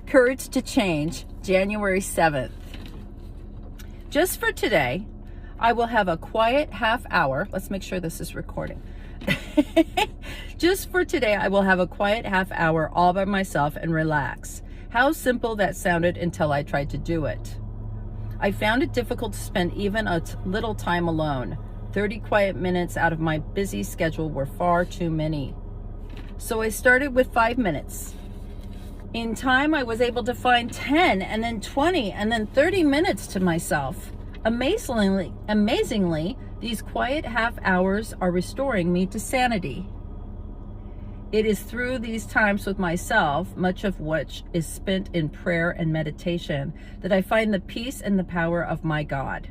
Courage to Change, January 7th. Just for today, I will have a quiet half hour. Let's make sure this is recording. Just for today, I will have a quiet half hour all by myself and relax. How simple that sounded until I tried to do it. I found it difficult to spend even a little time alone. 30 quiet minutes out of my busy schedule were far too many. So I started with 5 minutes. In time, I was able to find 10 and then 20 and then 30 minutes to myself. Amazingly, these quiet half hours are restoring me to sanity. It is through these times with myself, much of which is spent in prayer and meditation, that I find the peace and the power of my God.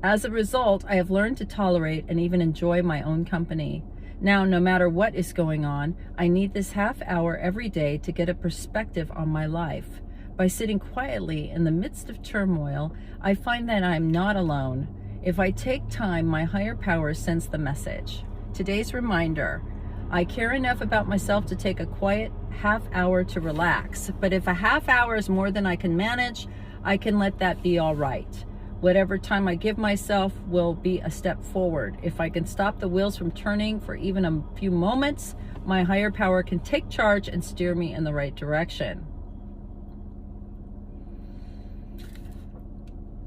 As a result, I have learned to tolerate and even enjoy my own company. Now, no matter what is going on, I need this half hour every day to get a perspective on my life. By sitting quietly in the midst of turmoil, I find that I'm not alone. If I take time, my higher power sends the message. Today's reminder: I care enough about myself to take a quiet half hour to relax. But if a half hour is more than I can manage, I can let that be all right. Whatever time I give myself will be a step forward. If I can stop the wheels from turning for even a few moments, my higher power can take charge and steer me in the right direction.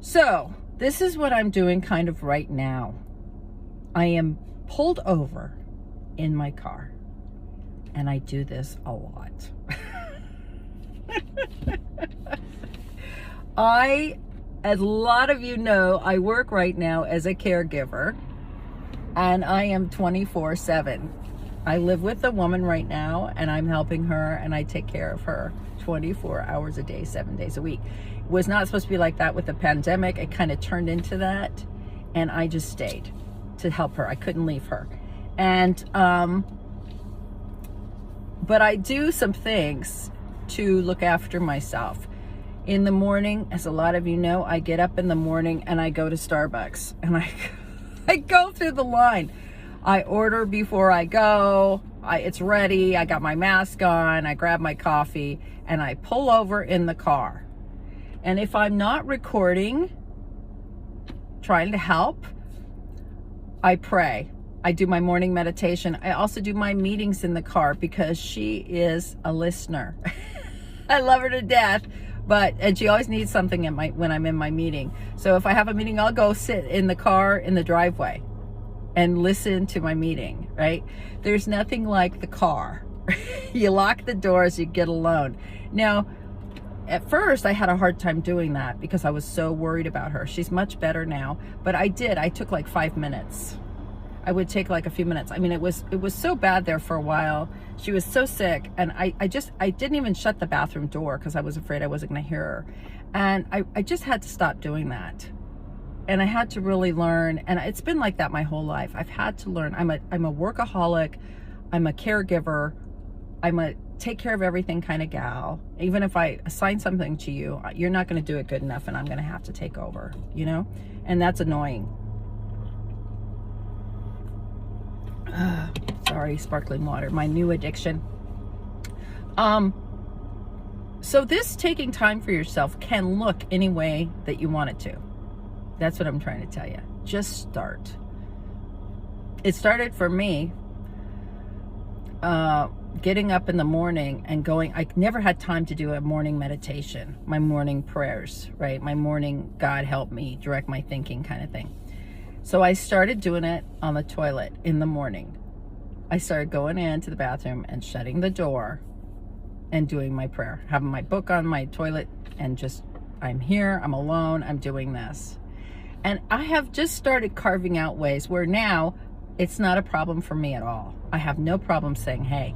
So, this is what I'm doing kind of right now. I am pulled over in my car, and I do this a lot. As a lot of you know, I work right now as a caregiver, and I am 24/7. I live with a woman right now, and I'm helping her, and I take care of her 24 hours a day, 7 days a week. It was not supposed to be like that with the pandemic. It kind of turned into that, and I just stayed to help her. I couldn't leave her. And, but I do some things to look after myself. In the morning, as a lot of you know, I get up in the morning and I go to Starbucks, and I go through the line. I order before I go. It's ready. I got my mask on. I grab my coffee and I pull over in the car. And if I'm not recording, trying to help, I pray. I do my morning meditation. I also do my meetings in the car because she is a listener. I love her to death. And she always needs something when I'm in my meeting. So if I have a meeting, I'll go sit in the car in the driveway and listen to my meeting, right? There's nothing like the car. You lock the doors, you get alone. Now, at first, I had a hard time doing that because I was so worried about her. She's much better now, but I took like 5 minutes. I would take like a few minutes. I mean, it was so bad there for a while. She was so sick, and I didn't even shut the bathroom door because I was afraid I wasn't going to hear her. And I just had to stop doing that. And I had to really learn, and it's been like that my whole life. I've had to learn. I'm a workaholic. I'm a caregiver. I'm a take care of everything kind of gal. Even if I assign something to you, you're not going to do it good enough, and I'm going to have to take over, you know? And that's annoying. Sorry, sparkling water, my new addiction. So this taking time for yourself can look any way that you want it to. That's what I'm trying to tell you. Just start. It started for me getting up in the morning and going. I never had time to do a morning meditation, my morning prayers, right? My morning God help me direct my thinking kind of thing. So I started doing it on the toilet in the morning. I started going into the bathroom and shutting the door and doing my prayer, having my book on my toilet, and just, I'm here, I'm alone, I'm doing this. And I have just started carving out ways where now it's not a problem for me at all. I have no problem saying, hey,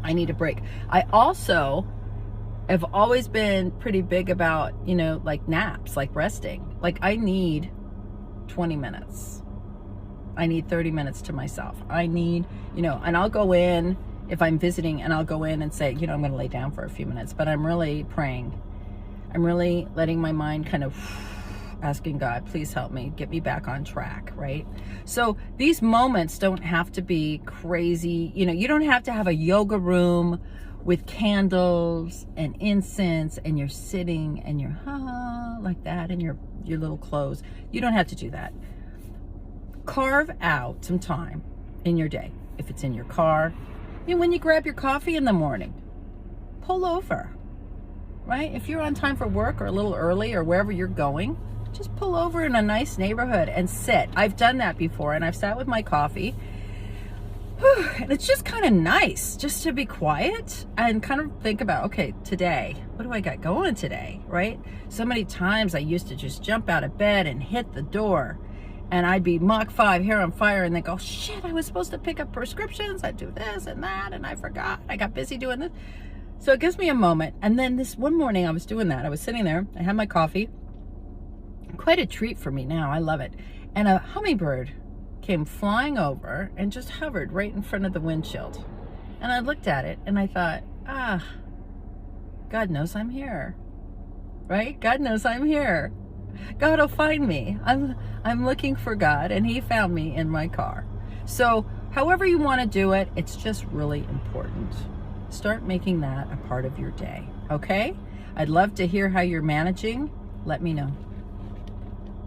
I need a break. I also have always been pretty big about, like naps, like resting. Like I need 20 minutes. I need 30 minutes to myself. I need, and I'll go in if I'm visiting, and I'll go in and say, I'm going to lay down for a few minutes, but I'm really praying. I'm really letting my mind kind of asking God, please help me, get me back on track, right? So these moments don't have to be crazy. You don't have to have a yoga room with candles and incense, and you're sitting and you're like that in your little clothes. You don't have to do that. Carve out some time in your day. If it's in your car, when you grab your coffee in the morning, pull over, right? If you're on time for work or a little early or wherever you're going, just pull over in a nice neighborhood and sit. I've done that before, and I've sat with my coffee. And it's just kind of nice just to be quiet and kind of think about, okay, today, what do I got going today, right? So many times I used to just jump out of bed and hit the door, and I'd be Mach 5, hair on fire, and then go, shit, I was supposed to pick up prescriptions. I'd do this and that, and I forgot. I got busy doing this. So it gives me a moment. And then this one morning I was doing that. I was sitting there, I had my coffee. Quite a treat for me now. I love it. And a hummingbird came flying over and just hovered right in front of the windshield. And I looked at it and I thought, God knows I'm here, right? God knows I'm here. God will find me. I'm looking for God, and he found me in my car. So however you want to do it, it's just really important. Start making that a part of your day, okay? I'd love to hear how you're managing. Let me know.